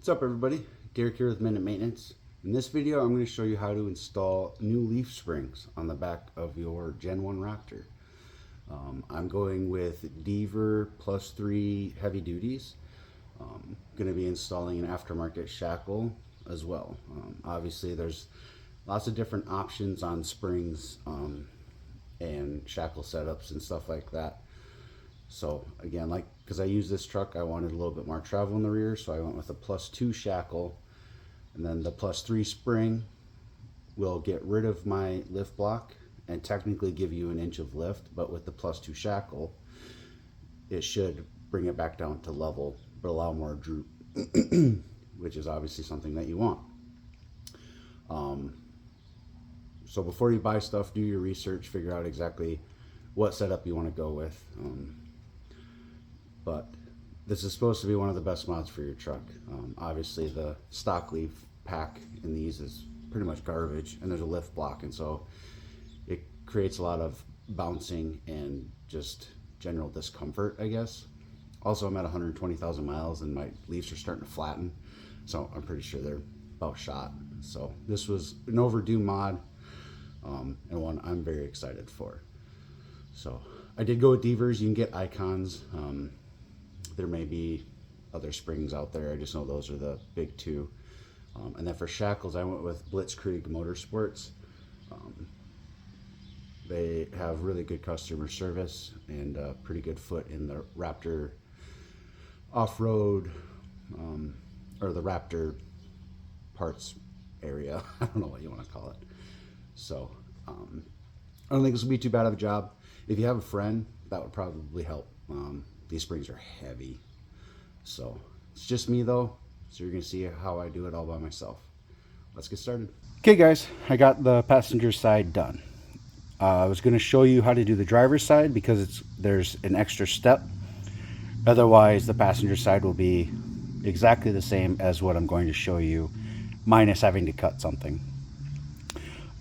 What's up everybody, Derek here with Minute Maintenance. In this video I'm going to show you how to install new leaf springs on the back of your Gen 1 Raptor. I'm going with Deaver +3 heavy duties. Going to be installing an aftermarket Shackle as well. Obviously there's lots of different options on springs and Shackle setups and stuff like that. So again, because I use this truck, I wanted a little bit more travel in the rear, so I went with a +2 Shackle, and then the +3 spring will get rid of my lift block and technically give you an inch of lift, but with the +2 Shackle, it should bring it back down to level, but allow more droop, which is obviously something that you want. So before you buy stuff, do your research, figure out exactly what setup you want to go with. But this is supposed to be one of the best mods for your truck. Obviously the stock leaf pack in these is pretty much garbage, and there's a lift block, and so it creates a lot of bouncing and just general discomfort, I guess. Also, I'm at 120,000 miles and my leaves are starting to flatten, so I'm pretty sure they're about shot. So this was an overdue mod, and one I'm very excited for. So I did go with Deavers. You can get icons. There may be other springs out there. I just know those are the big two. And then for Shackles, I went with Blitzkrieg Motorsports. They have really good customer service and a pretty good foot in the Raptor off-road, or the Raptor parts area. I don't know what you want to call it. So I don't think this will be too bad of a job. If you have a friend, that would probably help. These springs are heavy, so it's just me though, so you're gonna see how I do it all by myself. Let's get started. Okay guys, I got the passenger side done. I was going to show you how to do the driver's side because there's an extra step. Otherwise the passenger side will be exactly the same as what I'm going to show you, minus having to cut something.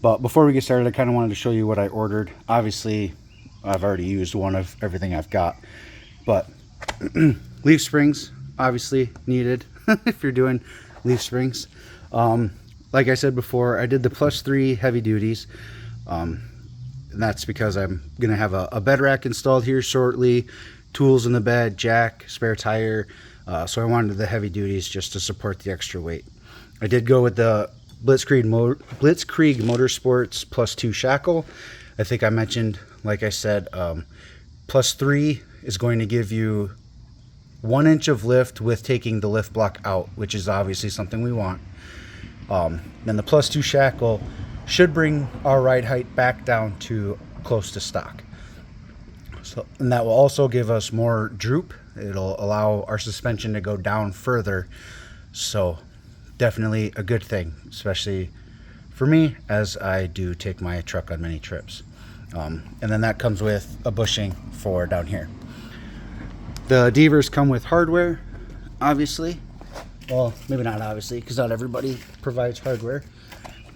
But before we get started, I kind of wanted to show you what I ordered. Obviously I've already used one of everything I've got, but leaf springs obviously needed if you're doing leaf springs. Like I said before, I did the +3 heavy duties, and that's because I'm gonna have a bed rack installed here shortly, tools in the bed, jack, spare tire, so I wanted the heavy duties just to support the extra weight. I did go with the Blitzkrieg Motorsports +2 Shackle. I think I mentioned, like I said, +3 is going to give you 1 inch of lift with taking the lift block out, which is obviously something we want. Then the +2 Shackle should bring our ride height back down to close to stock. So, and that will also give us more droop. It'll allow our suspension to go down further. So definitely a good thing, especially for me, as I do take my truck on many trips. And then that comes with a bushing for down here. The Deavers come with hardware, obviously. Well, maybe not obviously, because not everybody provides hardware.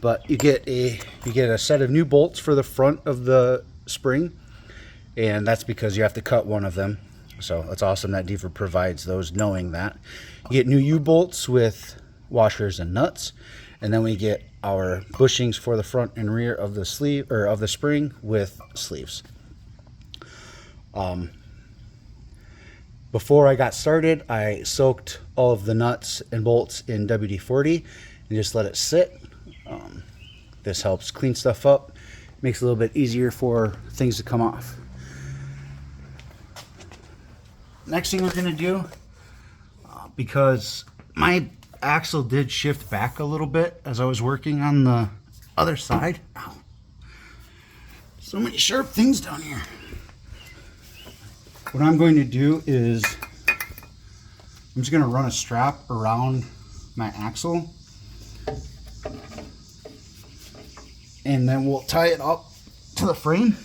But you get a set of new bolts for the front of the spring, and that's because you have to cut one of them. So it's awesome that Deaver provides those, knowing that. You get new U-bolts with washers and nuts, and then we get our bushings for the front and rear of the sleeve, or of the spring, with sleeves. Before I got started, I soaked all of the nuts and bolts in WD-40 and just let it sit. This helps clean stuff up, makes it a little bit easier for things to come off. Next thing we're going to do, because my axle did shift back a little bit as I was working on the other side. Ow. So many sharp things down here. What I'm going to do is I'm just going to run a strap around my axle, and then we'll tie it up to the frame.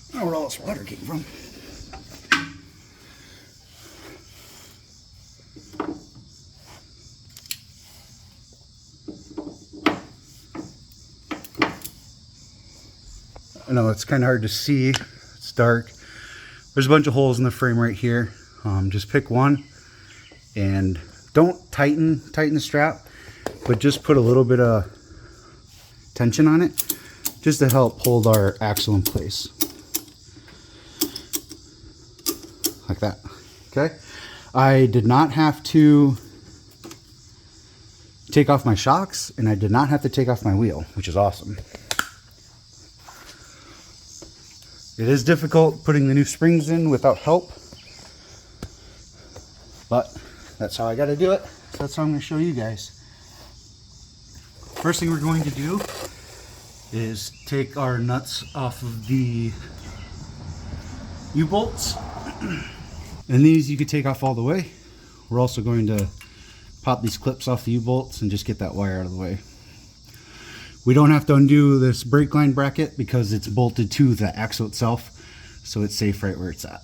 I don't know where all this water came from. I know it's kind of hard to see. It's dark. There's a bunch of holes in the frame right here. Just pick one and don't tighten the strap, but just put a little bit of tension on it just to help hold our axle in place. Like that. Okay. I did not have to take off my shocks, and I did not have to take off my wheel, which is awesome. It is difficult putting the new springs in without help, but that's how I got to do it. So that's how I'm going to show you guys. First thing we're going to do is take our nuts off of the U-bolts. And these you could take off all the way. We're also going to pop these clips off the U-bolts and just get that wire out of the way. We don't have to undo this brake line bracket because it's bolted to the axle itself, so it's safe right where it's at.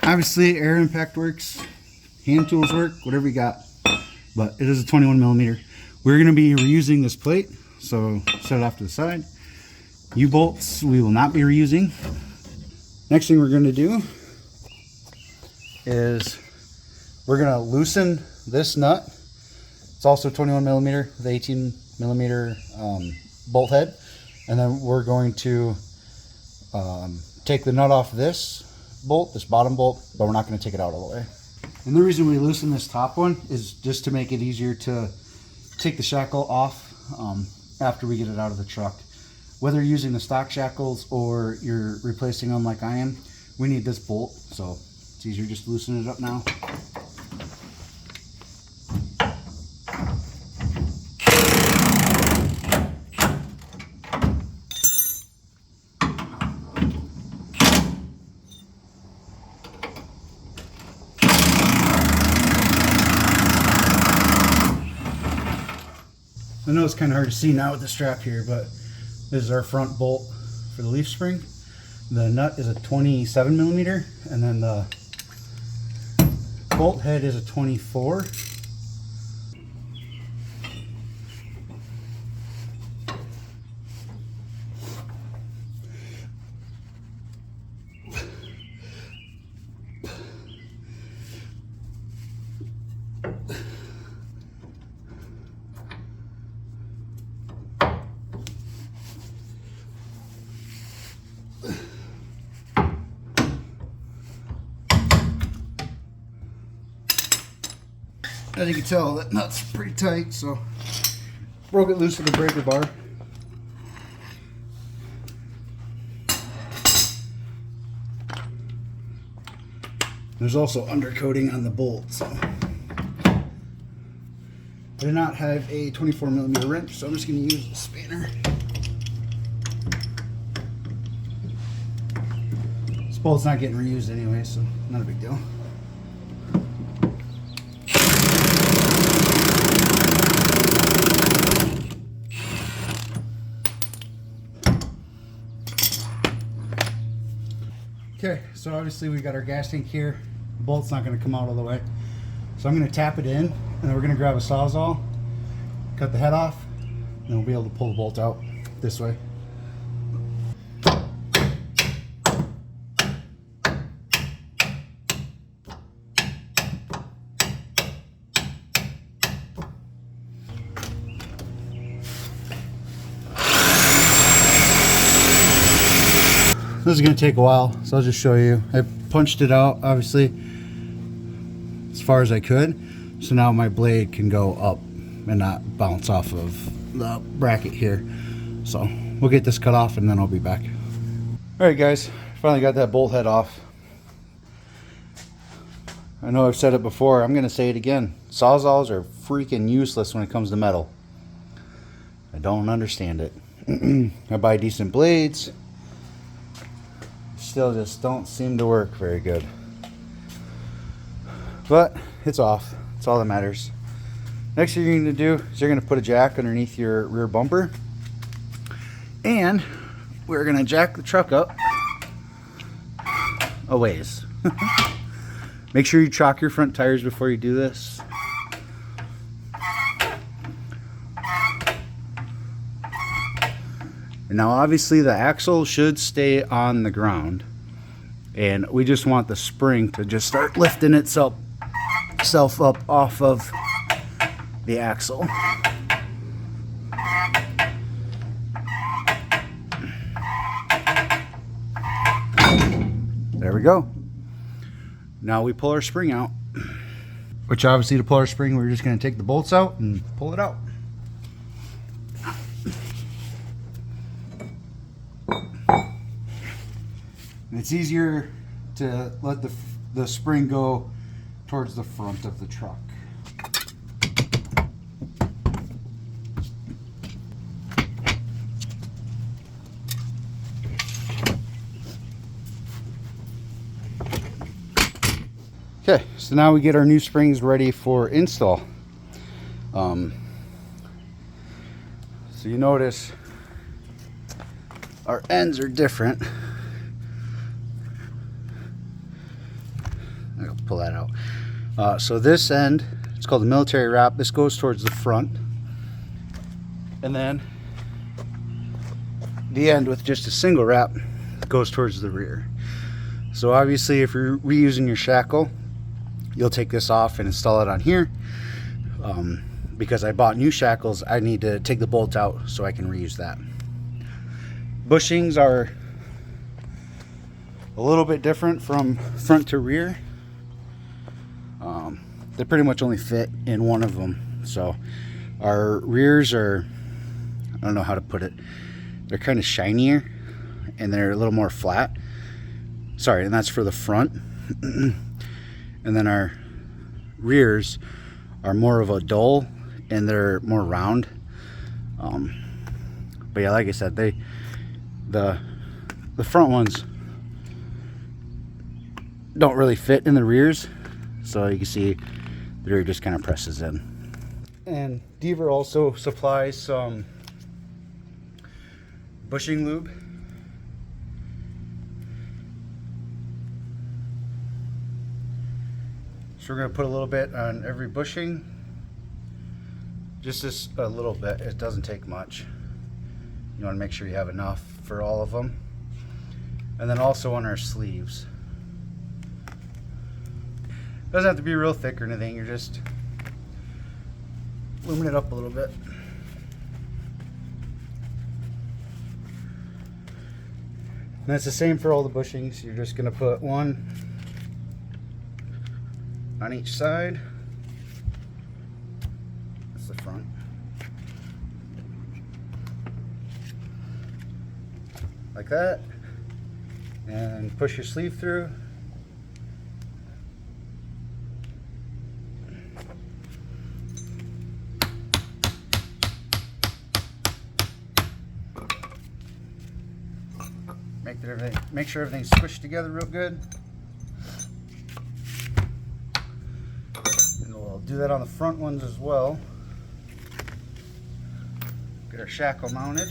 Obviously, air impact works, hand tools work, whatever you got, but it is a 21 millimeter. We're going to be reusing this plate, so set it off to the side. U-bolts we will not be reusing. Next thing we're going to do is we're going to loosen this nut. It's also 21 millimeter with 18 millimeter bolt head, and then we're going to take the nut off this bolt, this bottom bolt, but we're not going to take it out all the way. And the reason we loosen this top one is just to make it easier to take the shackle off after we get it out of the truck. Whether you're using the stock shackles or you're replacing them like I am, we need this bolt, so it's easier just to loosen it up now. I know it's kind of hard to see now with the strap here, but this is our front bolt for the leaf spring. The nut is a 27 millimeter, and then the bolt head is a 24. As you can tell, that nut's pretty tight, so broke it loose with the breaker bar. There's also undercoating on the bolt, so I do not have a 24 millimeter wrench, so I'm just going to use the spanner. This bolt's not getting reused anyway, so not a big deal. Okay, so obviously we got our gas tank here. The bolt's not going to come out all the way. So I'm going to tap it in, and then we're going to grab a Sawzall, cut the head off, and then we'll be able to pull the bolt out this way. This is going to take a while, so I'll just show you. I punched it out, obviously, as far as I could. So now my blade can go up and not bounce off of the bracket here. So we'll get this cut off and then I'll be back. Alright guys, finally got that bolt head off. I know I've said it before, I'm going to say it again. Sawzalls are freaking useless when it comes to metal. I don't understand it. I buy decent blades. still just don't seem to work very good. But it's off. That's all that matters. Next thing you're going to do is you're going to put a jack underneath your rear bumper. And we're going to jack the truck up a ways. Make sure you chock your front tires before you do this. And now obviously the axle should stay on the ground, and we just want the spring to just start lifting itself up off of the axle. There we go. Now we pull our spring out, which obviously to pull our spring, we're just going to take the bolts out and pull it out. And it's easier to let the spring go towards the front of the truck. Okay, so now we get our new springs ready for install. So you notice our ends are different. I'll pull that out. So this end, it's called the military wrap. This goes towards the front. And then the end with just a single wrap goes towards the rear. So obviously if you're reusing your shackle, you'll take this off and install it on here. Because I bought new shackles, I need to take the bolt out so I can reuse that. Bushings are a little bit different from front to rear. They pretty much only fit in one of them. So our rears are, I don't know how to put it, they're kind of shinier and they're a little more flat. Sorry, and that's for the front. And then our rears are more of a dull and they're more round. But yeah, like I said, the front ones don't really fit in the rears. So you can see the rear just kind of presses in. And Deaver also supplies some bushing lube. So we're going to put a little bit on every bushing. Just a little bit. It doesn't take much. You want to make sure you have enough for all of them. And then also on our sleeves. Doesn't have to be real thick or anything. You're just looming it up a little bit. And that's the same for all the bushings. You're just going to put one on each side. That's the front. Like that. And push your sleeve through. Make sure everything's squished together real good. And we'll do that on the front ones as well. Get our shackle mounted.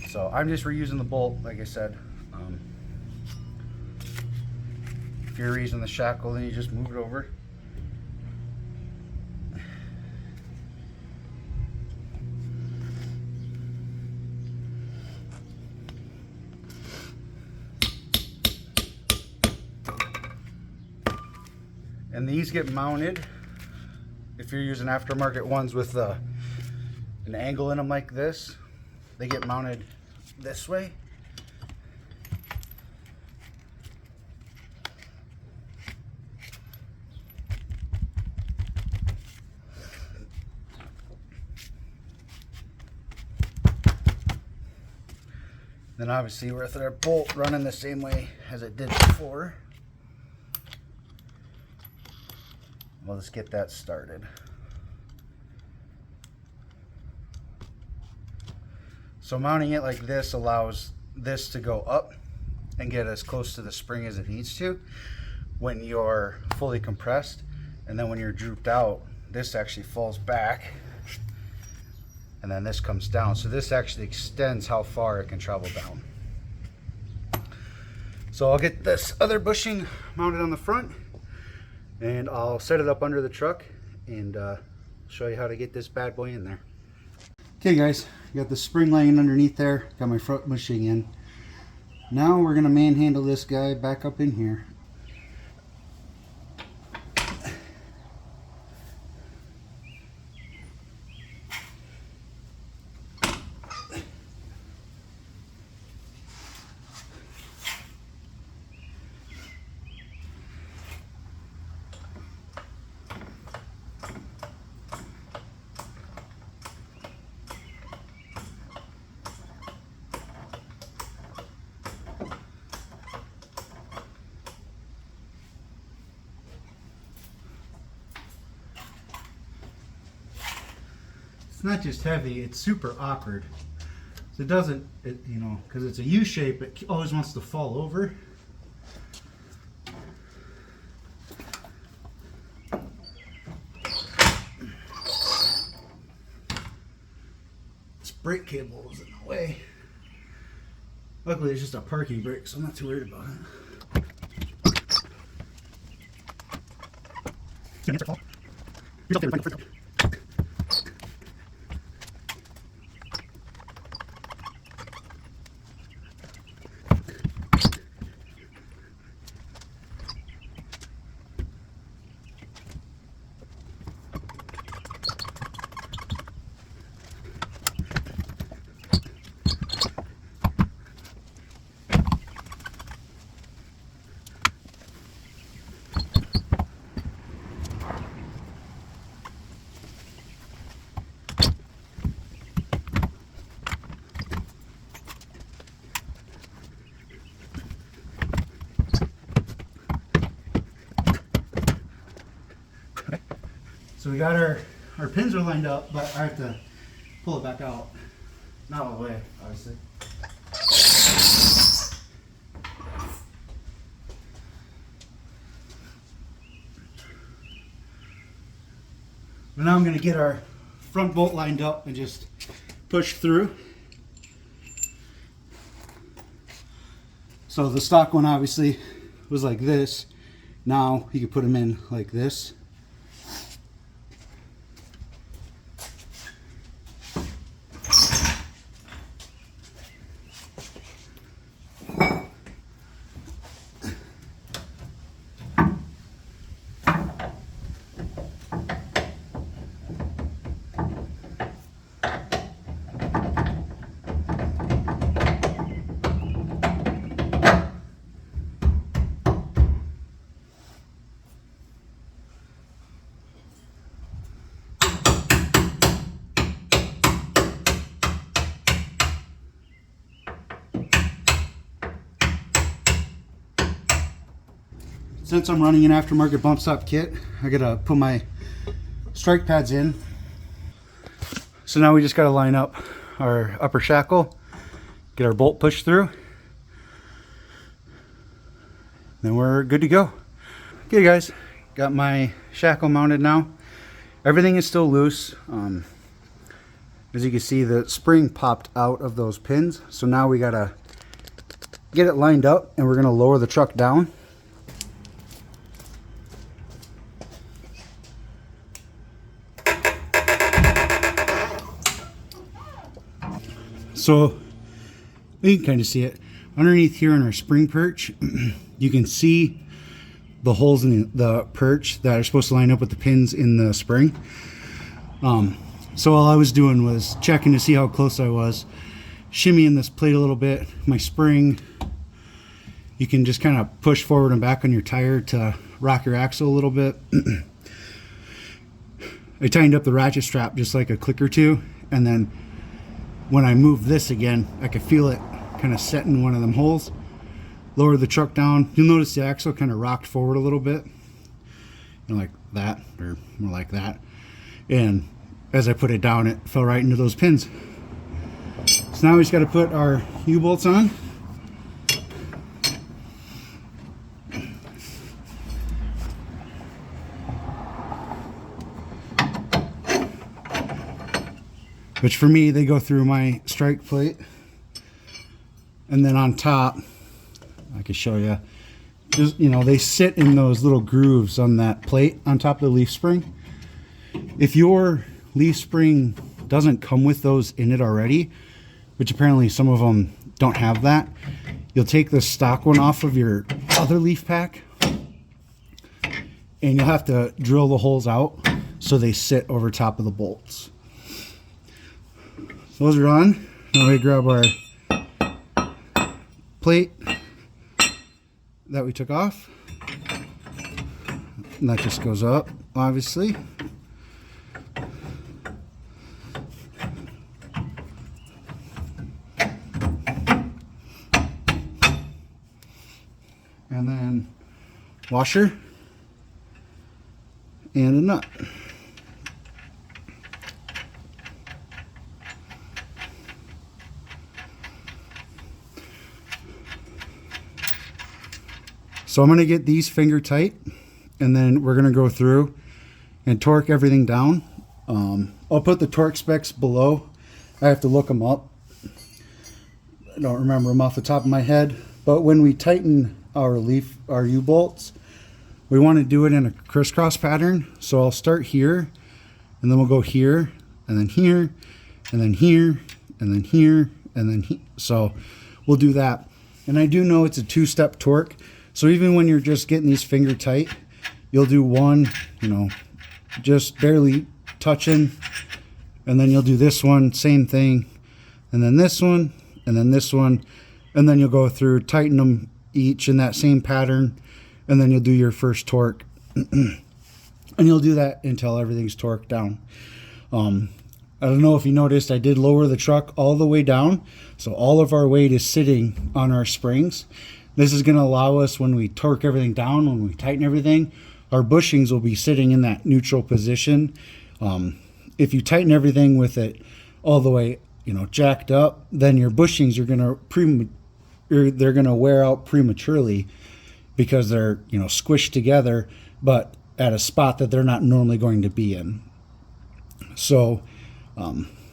So I'm just reusing the bolt, like I said. If you're reusing the shackle, then you just move it over. And these get mounted, if you're using aftermarket ones with an angle in them like this, they get mounted this way. Then obviously with our bolt running the same way as it did before, we'll just get that started. So mounting it like this allows this to go up and get as close to the spring as it needs to when you're fully compressed, and then when you're drooped out, this actually falls back and then this comes down. So this actually extends how far it can travel down. So I'll get this other bushing mounted on the front and I'll set it up under the truck and show you how to get this bad boy in there. Okay guys, got the spring laying underneath there, got my front bushing in. Now we're gonna manhandle this guy back up in here. It's not just heavy, it's super awkward. So it doesn't, you know, because it's a U shape, it always wants to fall over. This brake cable is in the way. Luckily it's just a parking brake, so I'm not too worried about it. So we got our pins are lined up, but I have to pull it back out. Not all the way, obviously. But now I'm going to get our front bolt lined up and just push through. So the stock one obviously was like this. Now you can put them in like this. Since I'm running an aftermarket bump stop kit, I gotta put my strike pads in. So now we just gotta line up our upper shackle, get our bolt pushed through, then we're good to go. Okay guys, got my shackle mounted now. Everything is still loose. As you can see, the spring popped out of those pins. So now we gotta get it lined up and we're gonna lower the truck down. So you can kind of see it underneath here in our spring perch. You can see the holes in the perch that are supposed to line up with the pins in the spring. So all I was doing was checking to see how close I was, shimmying this plate a little bit. My spring, you can just kind of push forward and back on your tire to rock your axle a little bit. I tightened up the ratchet strap just like a click or two, and then when I move this again, I could feel it kind of set in one of them holes. Lower the truck down. You'll notice the axle kind of rocked forward a little bit, like that, or more like that. And as I put it down, it fell right into those pins. So now we just got to put our U-bolts on. Which for me, they go through my strike plate. And then on top, I can show you, just, they sit in those little grooves on that plate on top of the leaf spring. If your leaf spring doesn't come with those in it already, which apparently some of them don't have that, you'll take the stock one off of your other leaf pack and you'll have to drill the holes out so they sit over top of the bolts. So those are on. Now we grab our plate that we took off, and that just goes up, obviously. And then washer and a nut. So I'm going to get these finger tight, and then we're going to go through and torque everything down. I'll put the torque specs below. I have to look them up. I don't remember them off the top of my head. But when we tighten our U-bolts, we want to do it in a crisscross pattern. So I'll start here, and then we'll go here, and then here, and then here, and then here, and then here. So we'll do that. And I do know it's a two-step torque. So even when you're just getting these finger tight, you'll do one, just barely touching, and then you'll do this one, same thing, and then this one, and then this one, and then you'll go through, tighten them each in that same pattern, and then you'll do your first torque. And you'll do that until everything's torqued down. I don't know if you noticed, I did lower the truck all the way down, so all of our weight is sitting on our springs. This is going to allow us, when we torque everything down, when we tighten everything, our bushings will be sitting in that neutral position. If you tighten everything with it all the way, jacked up, then your bushings are going to wear out prematurely because they're, squished together, but at a spot that they're not normally going to be in. So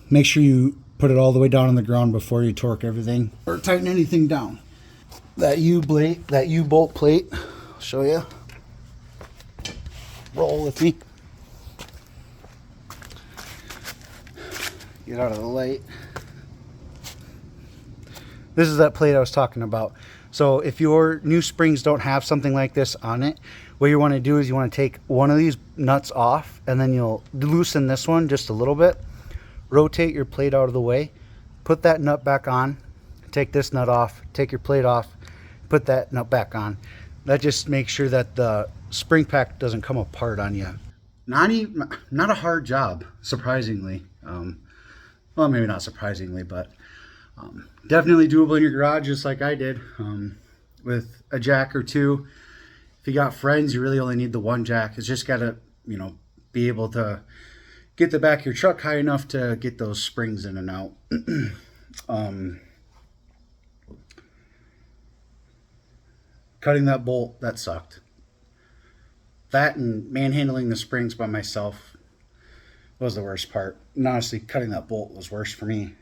make sure you put it all the way down on the ground before you torque everything or tighten anything down. That U-bolt plate, I'll show you. Roll with me. Get out of the light. This is that plate I was talking about. So if your new springs don't have something like this on it, what you want to do is you want to take one of these nuts off, and then you'll loosen this one just a little bit. Rotate your plate out of the way. Put that nut back on. Take this nut off. Take your plate off. Put that nut back on. That just makes sure that the spring pack doesn't come apart on you. Not a hard job, surprisingly. Well, maybe not surprisingly, but definitely doable in your garage, just like I did, with a jack or two. If you got friends, you really only need the one jack. It's just got to, be able to get the back of your truck high enough to get those springs in and out. Cutting that bolt, that sucked. That and manhandling the springs by myself was the worst part. And honestly, cutting that bolt was worse for me.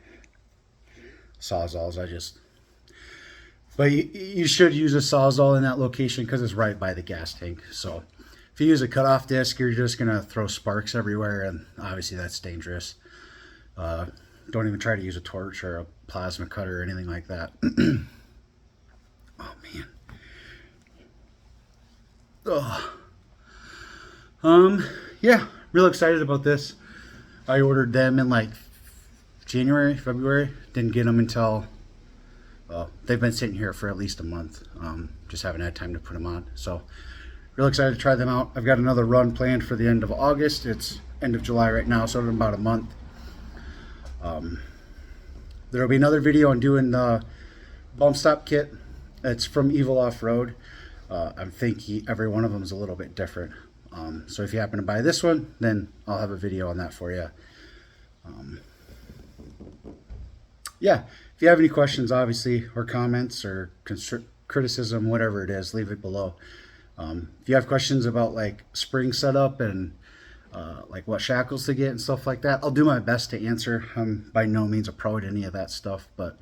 Sawzalls, but you should use a Sawzall in that location because it's right by the gas tank. So if you use a cutoff disc, you're just going to throw sparks everywhere, and obviously that's dangerous. Don't even try to use a torch or a plasma cutter or anything like that. Oh, man. Yeah, real excited about this. I ordered them in like January, February. Didn't get them until, well, they've been sitting here for at least a month. Just haven't had time to put them on. So real excited to try them out. I've got another run planned for the end of August. It's end of July right now, so in about a month. There'll be another video on doing the bump stop kit. It's from Evil Off-Road. I think every one of them is a little bit different. So if you happen to buy this one, then I'll have a video on that for you. Yeah, if you have any questions, obviously, or comments or criticism, whatever it is, leave it below. If you have questions about like spring setup and like what shackles to get and stuff like that, I'll do my best to answer. I'm by no means a pro at any of that stuff, but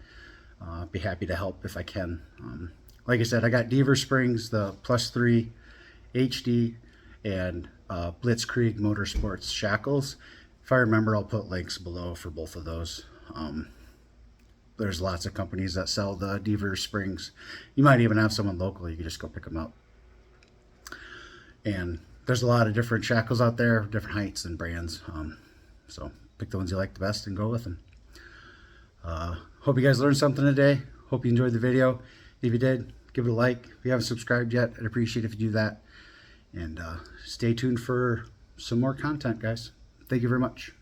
be happy to help if I can. Like I said, I got Deaver springs, the +3 HD, and Blitzkrieg Motorsports shackles. If I remember, I'll put links below for both of those. There's lots of companies that sell the Deaver springs. You might even have someone local. You can just go pick them up. And there's a lot of different shackles out there, different heights and brands. So pick the ones you like the best and go with them. Hope you guys learned something today. Hope you enjoyed the video. If you did, give it a like. If you haven't subscribed yet, I'd appreciate it if you do that. And stay tuned for some more content, guys. Thank you very much.